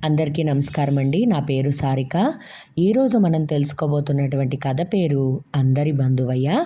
అందరికీ నమస్కారం అండి. నా పేరు సారిక. ఈరోజు మనం తెలుసుకోబోతున్నటువంటి కథ పేరు 'అందరి బంధువయ్య'.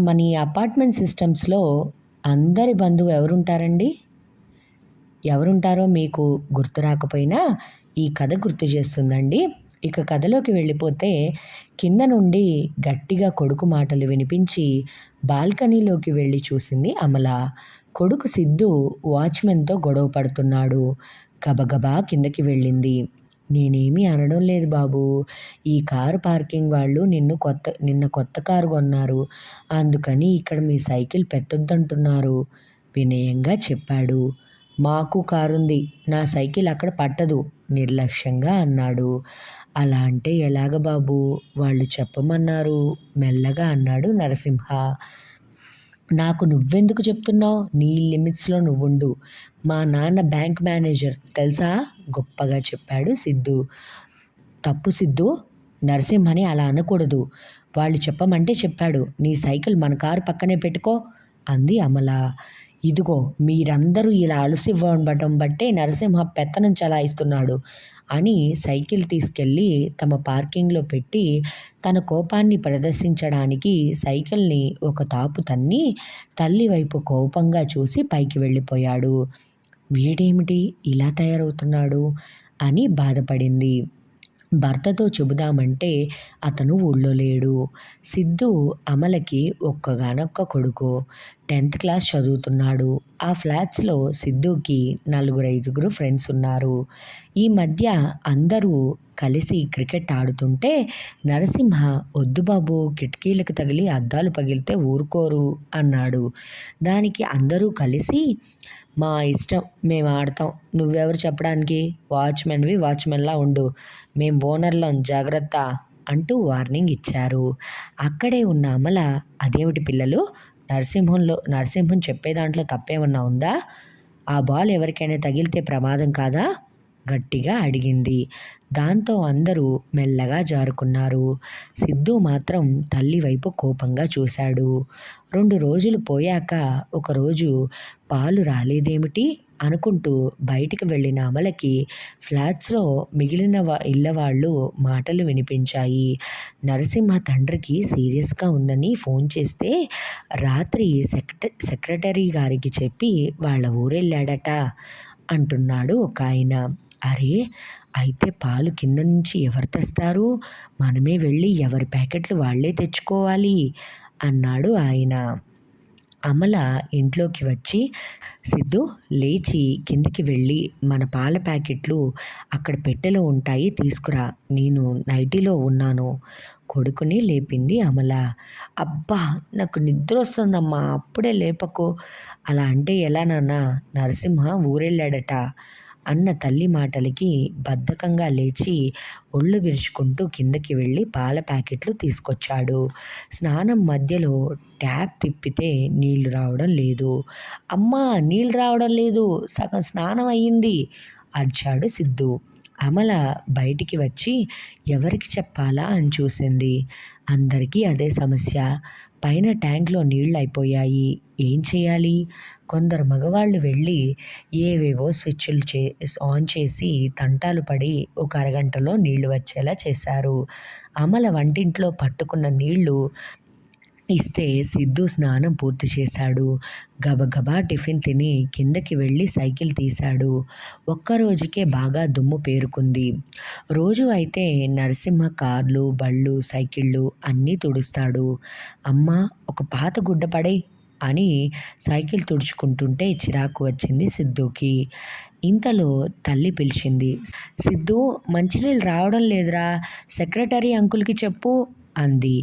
మన ఈ అపార్ట్మెంట్ సిస్టమ్స్‌లో అందరి బంధువు ఎవరుంటారండి? ఎవరుంటారో మీకు గుర్తు రాకపోయినా ఈ కథ గుర్తు చేస్తుందండి. ఇక కథలోకి వెళ్ళిపోతే కింద నుండి గట్టిగా కొడుకు మాటలు వినిపించి బాల్కనీలోకి వెళ్ళి చూసింది అమల. కొడుకు సిద్ధు వాచ్‌మెన్‌తో గొడవ పడుతున్నాడు. గబగబా కిందకి వెళ్ళింది. "నేనేమీ అనడం లేదు బాబూ. ఈ కారు పార్కింగ్ వాళ్ళు నిన్న కొత్త కారు కొన్నారు. అందుకని ఇక్కడ మీ సైకిల్ పెట్టొద్దంటున్నారు" వినయంగా చెప్పాడు. "మాకు కారుంది. నా సైకిల్ అక్కడ పట్టదు" నిర్లక్ష్యంగా అన్నాడు. "అలా అంటే ఎలాగ బాబూ? వాళ్ళు చెప్పమన్నారు" మెల్లగా అన్నాడు నరసింహ. "నాకు నువ్వెందుకు చెప్తున్నావు? నీ లిమిట్స్‌లో నువ్వుండు. మా నాన్న బ్యాంక్ మేనేజర్ తెలుసా" గొప్పగా చెప్పాడు సిద్ధు. "తప్పు సిద్ధూ. నరసింహని అలా అనకూడదు. వాళ్ళు చెప్పమంటే చెప్పాడు. నీ సైకిల్ మన కారు పక్కనే పెట్టుకో" అంది అమల. "ఇదిగో మీరందరూ ఇలా అలసివ్వడం బట్టే నరసింహ పెత్తనం చలాయిస్తున్నాడు" అని సైకిల్ తీసుకెళ్ళి తమ పార్కింగ్‌లో పెట్టి తన కోపాన్ని ప్రదర్శించడానికి సైకిల్‌ని ఒక తాపు తన్ని తల్లి వైపు కోపంగా చూసి పైకి వెళ్ళిపోయాడు. "వీడేమిటి ఇలా తయారవుతున్నాడు" అని బాధపడింది. భర్తతో చెబుదామంటే అతను ఊళ్ళో లేడు. సిద్ధు అమలకి ఒక్కగానొక్క కొడుకు. 10th క్లాస్ చదువుతున్నాడు. ఆ ఫ్లాట్స్‌లో సిద్ధుకి నలుగురైదుగురు ఫ్రెండ్స్ ఉన్నారు. ఈ మధ్య అందరూ కలిసి క్రికెట్ ఆడుతుంటే నరసింహ "వద్దు బాబూ, కిటికీలకు తగిలి అద్దాలు పగిలితే ఊరుకోరు" అన్నాడు. దానికి అందరూ కలిసి "మా ఇష్టం, మేము ఆడతాం. నువ్వెవరు చెప్పడానికి? వాచ్‌మెన్‌లా ఉండు. మేం ఓనర్లం జాగ్రత్త" అంటూ వార్నింగ్ ఇచ్చారు. అక్కడే ఉన్న అమల "అదేమిటి పిల్లలు, నరసింహం చెప్పే దాంట్లో తప్పేమన్నా ఉందా? ఆ బాల్ ఎవరికైనా తగిలితే ప్రమాదం కాదా?" గట్టిగా అడిగింది. దాంతో అందరూ మెల్లగా జారుకున్నారు. సిద్ధు మాత్రం తల్లి వైపు కోపంగా చూశాడు. 2 రోజులు పోయాక ఒకరోజు "పాలు రాలేదేమిటి" అనుకుంటూ బయటికి వెళ్ళిన అమలకి ఫ్లాట్స్‌లో మిగిలిన ఇళ్ళవాళ్ళు మాటలు వినిపించాయి. నరసింహ తండ్రికి సీరియస్‌గా ఉందని ఫోన్ చేస్తే రాత్రి సెక్రటరీ గారికి చెప్పి వాళ్ళ ఊరెళ్ళాడట అంటున్నాడు ఒకాయన. "అరే! అయితే పాలు కింద నుంచి ఎవరు తెస్తారు? మనమే వెళ్ళి ఎవరి ప్యాకెట్లు వాళ్ళే తెచ్చుకోవాలి" అన్నాడు ఆయన. అమల ఇంట్లోకి వచ్చి "సిద్ధూ, లేచి కిందకి వెళ్ళి మన పాల ప్యాకెట్లు అక్కడ పెట్టెలో ఉంటాయి తీసుకురా. నేను నైటీలో ఉన్నాను" కొడుకుని లేపింది అమల. "అబ్బా, నాకు నిద్రొస్తోందమ్మా, అప్పుడే లేపకు" "అలా అంటే ఎలా నాన్నా? నరసింహ ఊరెళ్ళాడట" అన్న తల్లి మాటలకి బద్ధకంగా లేచి ఒళ్ళు విరుచుకుంటూ కిందకి వెళ్ళి పాల ప్యాకెట్లు తీసుకొచ్చాడు. స్నానం మధ్యలో ట్యాప్ తిప్పితే నీళ్లు రావడం లేదు. "అమ్మా, నీళ్లు రావడం లేదు, సగం స్నానం అయ్యింది" అరిచాడు సిద్ధు. అమల బయటికి వచ్చి ఎవరికి చెప్పాలా అని చూసింది. అందరికీ అదే సమస్య. పైన ట్యాంక్‌లో నీళ్లయిపోయాయి. ఏం చేయాలి? కొందరు మగవాళ్ళు వెళ్ళి ఏవేవో స్విచ్‌లు ఆన్ చేసి తంటాలు పడి ఒక అరగంటలో నీళ్లు వచ్చేలా చేశారు. అమల వంటింట్లో పట్టుకున్న నీళ్లు ఇస్తే సిద్ధు స్నానం పూర్తి చేశాడు. గబగబా టిఫిన్ తిని కిందకి వెళ్ళి సైకిల్ తీశాడు. ఒక్కరోజుకే బాగా దుమ్ము పేరుకుంది. రోజు అయితే నరసింహ కార్లు, బళ్ళు, సైకిళ్ళు అన్నీ తుడుస్తాడు. "అమ్మా, ఒక పాత గుడ్డ పడేయ్" అని సైకిల్ తుడుచుకుంటుంటే చిరాకు వచ్చింది సిద్ధుకి. ఇంతలో తల్లి పిలిచింది. "సిద్ధూ, మంచినీళ్ళు రావడం లేదురా, సెక్రటరీ అంకుల్‌కి చెప్పు" అంది.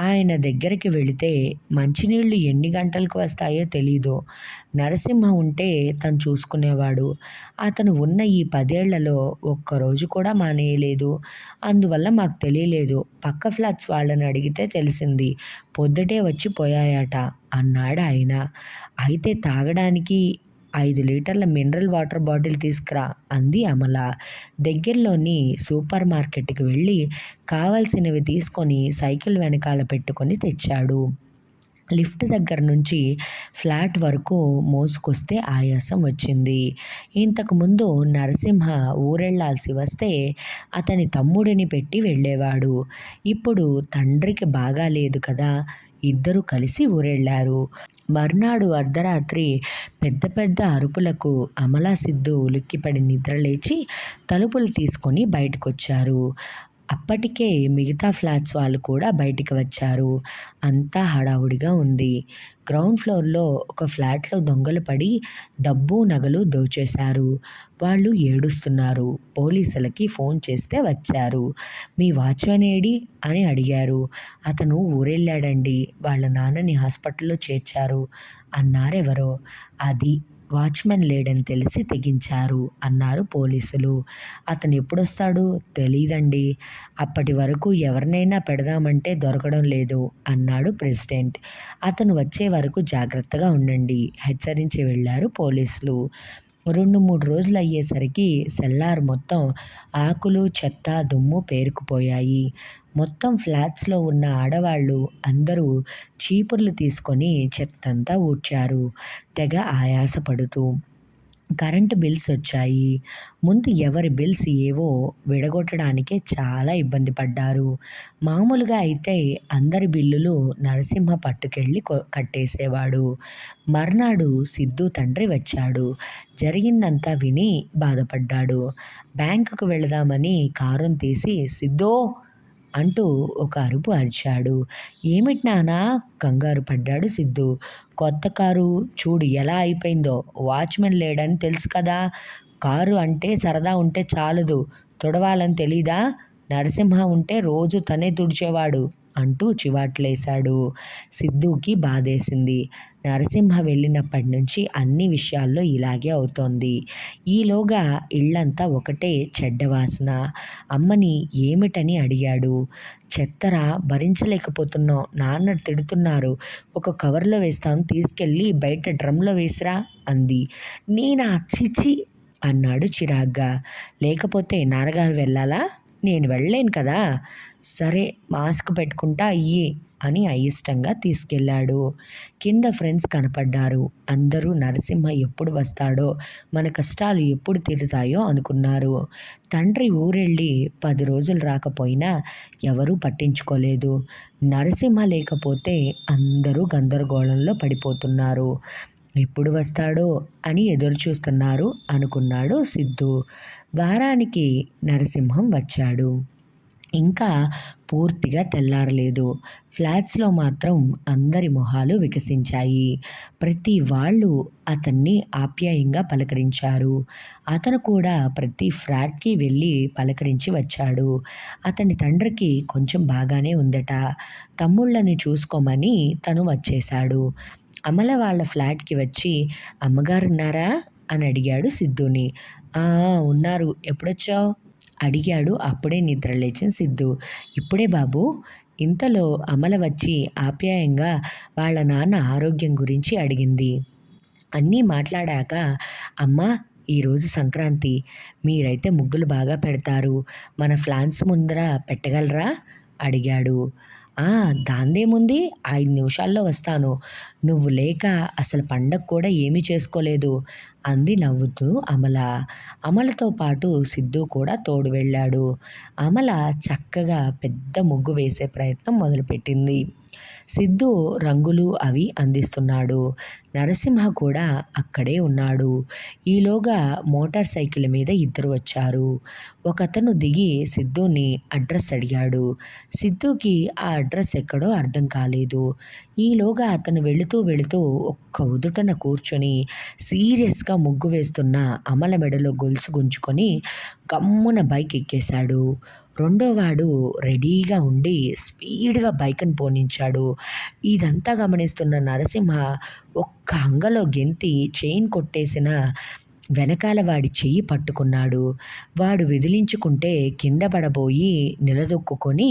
ఆయన దగ్గరికి వెళితే మంచినీళ్ళు ఎన్ని గంటలకు వస్తాయో తెలీదు. నరసింహ ఉంటే తను చూసుకునేవాడు. అతను ఉన్న ఈ 10 ఏళ్లలో ఒక్కరోజు కూడా మానేయలేదు. అందువల్ల మాకు తెలియలేదు. పక్క ఫ్లాట్స్ వాళ్ళని అడిగితే తెలిసింది. పొద్దుటే వచ్చి పోయాయట అన్నాడాయన. "అయితే తాగడానికి 5 లీటర్ల మినరల్ వాటర్ బాటిల్ తీసుకురా" అంది అమల. దగ్గరలోని సూపర్ మార్కెట్‌కి వెళ్ళి కావాల్సినవి తీసుకొని సైకిల్ వెనకాల పెట్టుకొని తెచ్చాడు. లిఫ్ట్ దగ్గర నుంచి ఫ్లాట్ వరకు మోసుకొస్తే ఆయాసం వచ్చింది. ఇంతకుముందు నరసింహ ఊరెళ్ళాల్సి వస్తే అతని తమ్ముడిని పెట్టి వెళ్ళేవాడు. ఇప్పుడు తండ్రికి బాగాలేదు కదా! ఇద్దరూ కలిసి ఊరెళ్ళారు. మర్నాడు అర్ధరాత్రి పెద్ద పెద్ద అరుపులకు అమల, సిద్ధు ఉలిక్కిపడి నిద్రలేచి తలుపులు తీసుకొని బయటకొచ్చారు. అప్పటికే మిగతా ఫ్లాట్స్ వాళ్ళు కూడా బయటికి వచ్చారు. అంతా హడావుడిగా ఉంది. గ్రౌండ్ ఫ్లోర్‌లో ఒక ఫ్లాట్‌లో దొంగలు పడి డబ్బు, నగలు దోచేశారు. వాళ్ళు ఏడుస్తున్నారు. పోలీసులకి ఫోన్ చేస్తే వచ్చారు. "మీ వాచ్‌మెన్ ఏడీ?" అని అడిగారు. "అతను ఊరెళ్ళాడండీ. వాళ్ళ నాన్నని హాస్పిటల్‌లో చేర్చారు" అన్నారెవరో. "అది వాచ్‌మెన్ లేడని తెలిసి తెగించారు" అన్నారు పోలీసులు. "అతను ఎప్పుడొస్తాడు?" "తెలీదండీ. అప్పటి వరకు ఎవరినైనా పెడదామంటే దొరకడం లేదు" అన్నాడు ప్రెసిడెంట్. "అతను వచ్చే వరకు జాగ్రత్తగా ఉండండి" హెచ్చరించి వెళ్ళారు పోలీసులు. 2, 3 రోజులయ్యేసరికి సెల్లార్ మొత్తం ఆకులు, చెత్త, దుమ్ము పేరుకుపోయాయి. మొత్తం ఫ్లాట్స్‌లో ఉన్న ఆడవాళ్ళు అందరూ చీపుర్లు తీసుకొని చెత్తంతా ఊడ్చారు. తెగ ఆయాసపడుతూ. కరెంటు బిల్స్ వచ్చాయి. ముందు ఎవరి బిల్స్ ఏవో విడగొట్టడానికే చాలా ఇబ్బంది పడ్డారు. మామూలుగా అయితే అందరి బిల్లులు నరసింహ పట్టుకెళ్ళి కట్టేసేవాడు. మర్నాడు సిద్ధు తండ్రి వచ్చాడు. జరిగిందంతా విని బాధపడ్డాడు. బ్యాంకుకు వెళదామని కారుని తీసి "సిద్ధూ" అంటూ ఒక అరుపు అరిచాడు. "ఏమిటి నాన్నా?" కంగారు పడ్డాడు సిద్ధు. "కొత్త కారు చూడు ఎలా అయిపోయిందో. వాచ్‌మెన్ లేడని తెలుసు కదా! కారు అంటే సరదా ఉంటే చాలదు. తుడవాలని తెలీదా? నరసింహ ఉంటే రోజూ తనే తుడిచేవాడు" అంటూ చివాట్లేశాడు. సిద్ధుకి బాధేసింది. నరసింహ వెళ్ళినప్పటి నుంచి అన్ని విషయాల్లో ఇలాగే అవుతోంది. ఈలోగా ఇల్లంతా ఒకటే చెడ్డ వాసన. అమ్మని ఏమిటని అడిగాడు. "చెత్తరా భరించలేకపోతున్నాం. నాన్న తిడుతున్నారు. ఒక కవర్‌లో వేస్తాను తీసుకెళ్ళి బయట డ్రమ్‌లో వేసిరా" అంది. "నేనా? ఛీ! అన్నాడు చిరాగ్గా. "లేకపోతే నాన్నగారు వెళ్ళాలా? నేను వెళ్ళలేను కదా!" "సరే మాస్క్ పెట్టుకుంటా ఇయ్యి" అని అయిష్టంగా తీసుకెళ్ళాడు. కింద ఫ్రెండ్స్ కనపడ్డారు. అందరూ నరసింహ ఎప్పుడు వస్తాడో, మన కష్టాలు ఎప్పుడు తీరుతాయో అనుకున్నారు. తండ్రి ఊరెళ్ళి 10 రోజులు రాకపోయినా ఎవరూ పట్టించుకోలేదు. నరసింహ లేకపోతే అందరూ గందరగోళంలో పడిపోతున్నారు. ఎప్పుడు వస్తాడో అని ఎదురుచూస్తున్నారు అనుకున్నాడు సిద్ధు. వారానికి నరసింహం వచ్చాడు. ఇంకా పూర్తిగా తెల్లారలేదు. ఫ్లాట్స్‌లో మాత్రం అందరి మొహాలు వికసించాయి. ప్రతి వాళ్ళు అతన్ని ఆప్యాయంగా పలకరించారు. అతను కూడా ప్రతి ఫ్లాట్‌కి వెళ్ళి పలకరించి వచ్చాడు. అతని తండ్రికి కొంచెం బాగానే ఉందట. తమ్ముళ్ళని చూసుకోమని తను వచ్చేశాడు. అమల వాళ్ళ ఫ్లాట్‌కి వచ్చి "అమ్మగారున్నారా?" అని అడిగాడు సిద్ధుని. "ఆ! ఆ! ఉన్నారు. ఎప్పుడొచ్చావు?" అడిగాడు అప్పుడే నిద్రలేచిన సిద్ధు. "ఇప్పుడే బాబూ." ఇంతలో అమల వచ్చి ఆప్యాయంగా వాళ్ళ నాన్న ఆరోగ్యం గురించి అడిగింది. అన్నీ మాట్లాడాక "అమ్మా, ఈరోజు సంక్రాంతి. మీరైతే ముగ్గులు బాగా పెడతారు. మన ఫ్లాట్స్ ముందర పెట్టగలరా?" అడిగాడు. "ఆ! దాందేముంది. 5 నిమిషాల్లో వస్తాను. నువ్వు లేక అసలు పండగ కూడా ఏమీ చేసుకోలేదు" అంది నవ్వుతూ అమల. అమలతో పాటు సిద్ధు కూడా తోడు వెళ్ళాడు. అమల చక్కగా పెద్ద ముగ్గు వేసే ప్రయత్నం మొదలుపెట్టింది. సిద్ధు రంగులు అవి అందిస్తున్నాడు. నరసింహ కూడా అక్కడే ఉన్నాడు. ఈలోగా మోటార్ సైకిల్ మీద ఇద్దరు వచ్చారు. ఒకతను దిగి సిద్ధుని అడ్రస్ అడిగాడు. సిద్ధుకి ఆ అడ్రస్ ఎక్కడో అర్థం కాలేదు. ఈలోగా అతను వెళుతూ ఒక్క ఉదుటన కూర్చొని సీరియస్‌గా ముగ్గు వేస్తున్న అమల మెడలో గొలుసు గుంజుకొని గమ్మున బైక్ ఎక్కేశాడు. రెండోవాడు రెడీగా ఉండి స్పీడ్‌గా బైక్‌ని పోనించాడు. ఇదంతా గమనిస్తున్న నరసింహ ఒక్క అంగలో గెంతి చైన్ కొట్టేసిన వెనకాల వాడి చెయ్యి పట్టుకున్నాడు. వాడు విదిలించుకుంటే కింద పడబోయి నిలదొక్కుకొని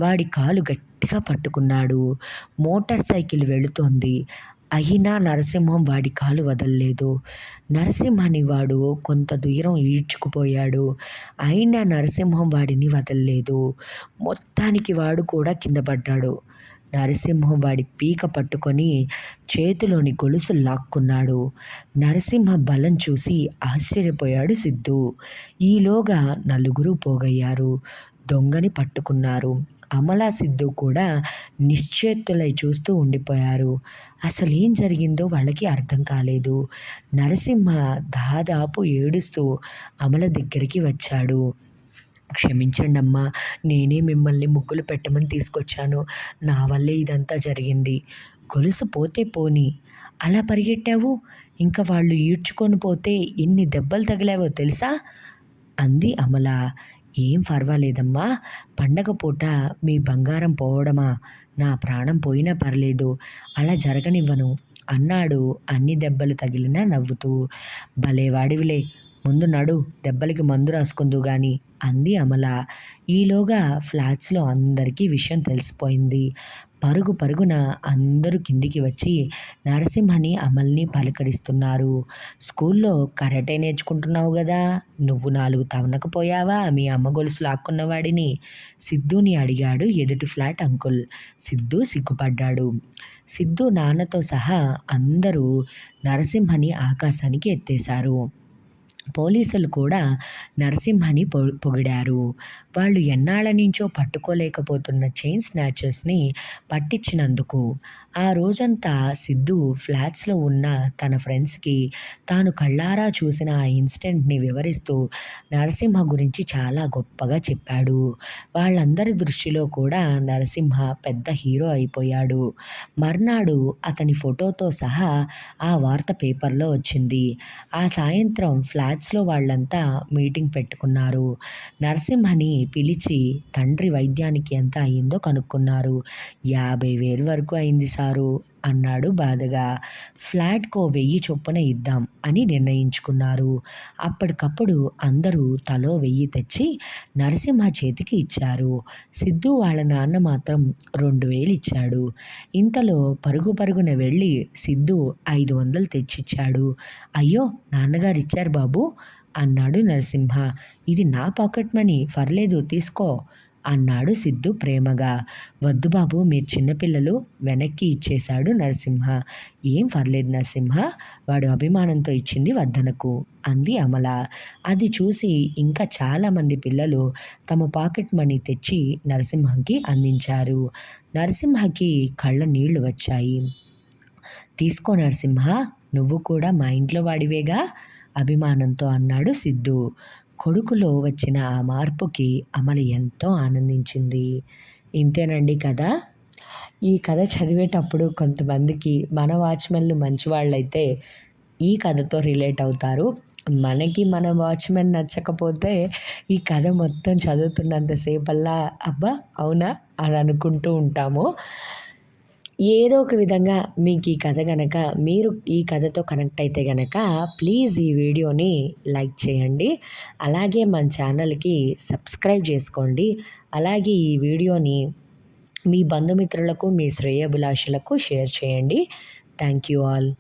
వాడి కాలు గట్టిగా పట్టుకున్నాడు. మోటార్ సైకిల్ వెళుతోంది. అయినా నరసింహం వాడి కాలు వదల్లేదు. నరసింహని వాడు కొంత దూరం ఈడ్చుకుపోయాడు. అయినా నరసింహం వాడిని వదల్లేదు. మొత్తానికి వాడు కూడా కింద పడ్డాడు. నరసింహం వాడి పీక పట్టుకొని చేతిలోని గొలుసు లాక్కున్నాడు. నరసింహ బలం చూసి ఆశ్చర్యపోయాడు సిద్ధు. ఈలోగా నలుగురు పోగయ్యారు. దొంగని పట్టుకున్నారు. అమల, సిద్ధు కూడా నిశ్చేత్తులై చూస్తూ ఉండిపోయారు. అసలేం జరిగిందో వాళ్ళకి అర్థం కాలేదు. నరసింహ దాదాపు ఏడుస్తూ అమల దగ్గరికి వచ్చాడు. క్షమించండమ్మా, నేనే మిమ్మల్ని ముగ్గులు పెట్టమని తీసుకొచ్చాను. నా వల్లే ఇదంతా జరిగింది. గొలుసు పోతే పోనీ, అలా పరిగెట్టావు? ఇంక వాళ్ళు ఈడ్చుకొని పోతే ఎన్ని దెబ్బలు తగిలావో తెలుసా? అంది అమల. ఏం పర్వాలేదమ్మా, పండగ పూట మీ బంగారం పోవడమా? నా ప్రాణం పోయినా పర్లేదు, అలా జరగనివ్వను అన్నాడు అన్ని దెబ్బలు తగిలినా నవ్వుతూ. భలేవాడివిలే, ముందు నడు, దెబ్బలకి మందు రాసుకుందువు గాని అంది అమల. ఈలోగా ఫ్లాట్స్లో అందరికీ విషయం తెలిసిపోయింది. పరుగు పరుగున అందరూ కిందికి వచ్చి నరసింహని, అమల్ని పలకరిస్తున్నారు. స్కూల్లో కరాటే నేర్చుకుంటున్నావు కదా, నువ్వు 4 తవనకపోయావా మీ అమ్మ గొలుసు లాక్కున్నవాడిని? సిద్ధుని అడిగాడు ఎదుటి ఫ్లాట్ అంకుల్. సిద్ధు సిగ్గుపడ్డాడు. సిద్ధు నాన్నతో సహా అందరూ నరసింహని ఆకాశానికి ఎత్తేశారు. పోలీసులు కూడా నరసింహని పొగిడారు. వాళ్ళు ఎన్నాళ్ళ నుంచో పట్టుకోలేకపోతున్న చైన్ స్నాచర్స్ని పట్టించినందుకు. ఆ రోజంతా సిద్ధు ఫ్లాట్స్లో ఉన్న తన ఫ్రెండ్స్కి తాను కళ్ళారా చూసిన ఆ ఇన్సిడెంట్ని వివరిస్తూ నరసింహ గురించి చాలా గొప్పగా చెప్పాడు. వాళ్ళందరి దృష్టిలో కూడా నరసింహ పెద్ద హీరో అయిపోయాడు. మర్నాడు అతని ఫోటోతో సహా ఆ వార్త పేపర్లో వచ్చింది. ఆ సాయంత్రం ఫ్లాట్స్లో వాళ్ళంతా మీటింగ్ పెట్టుకున్నారు. నరసింహని పిలిచి తండ్రి వైద్యానికి ఎంత అయిందో కనుక్కున్నారు. 50,000 వరకు అయింది సారు అన్నాడు బాధగా. ఫ్లాట్కో 1000 చొప్పున ఇద్దాం అని నిర్ణయించుకున్నారు. అప్పటికప్పుడు అందరూ తలో 1000 తెచ్చి నరసింహ చేతికి ఇచ్చారు. సిద్ధు వాళ్ళ నాన్న మాత్రం 2000 ఇచ్చాడు. ఇంతలో పరుగు పరుగున వెళ్ళి సిద్ధు 500 తెచ్చిచ్చాడు. అయ్యో, నాన్నగారు ఇచ్చారు బాబు అన్నాడు నరసింహ. ఇది నా పాకెట్ మనీ, పర్లేదు తీసుకో అన్నాడు సిద్ధు ప్రేమగా. వద్దు బాబు, మీరు చిన్నపిల్లలు, వెనక్కి ఇచ్చేశాడు నరసింహ. ఏం పర్లేదు నరసింహ, వాడు అభిమానంతో ఇచ్చింది వద్దనకు అంది అమల. అది చూసి ఇంకా చాలామంది పిల్లలు తమ పాకెట్ మనీ తెచ్చి నరసింహకి అందించారు. నరసింహకి కళ్ళ నీళ్లు వచ్చాయి. తీసుకో నరసింహ, నువ్వు కూడా మా ఇంట్లో వాడివేగా అభిమానంతో అన్నాడు సిద్ధు. కొడుకులో వచ్చిన ఆ మార్పుకి అమల ఎంతో ఆనందించింది. ఇంతేనండి కథ. ఈ కథ చదివేటప్పుడు కొంతమందికి మన వాచ్మెన్లు మంచివాళ్ళైతే ఈ కథతో రిలేట్ అవుతారు. మనకి మన వాచ్మెన్ నచ్చకపోతే ఈ కథ మొత్తం చదువుతున్నంతసేపల్లా అబ్బా అవునా అని అనుకుంటూ ఉంటాము. ఏదో ఒక విధంగా మీకు ఈ కథ గనక, మీరు ఈ కథతో కనెక్ట్ అయితే గనక ప్లీజ్ ఈ వీడియోని లైక్ చేయండి. అలాగే మన ఛానల్కి సబ్స్క్రైబ్ చేసుకోండి. అలాగే ఈ వీడియోని మీ బంధుమిత్రులకు, మీ శ్రేయోభిలాషులకు షేర్ చేయండి. Thank you all.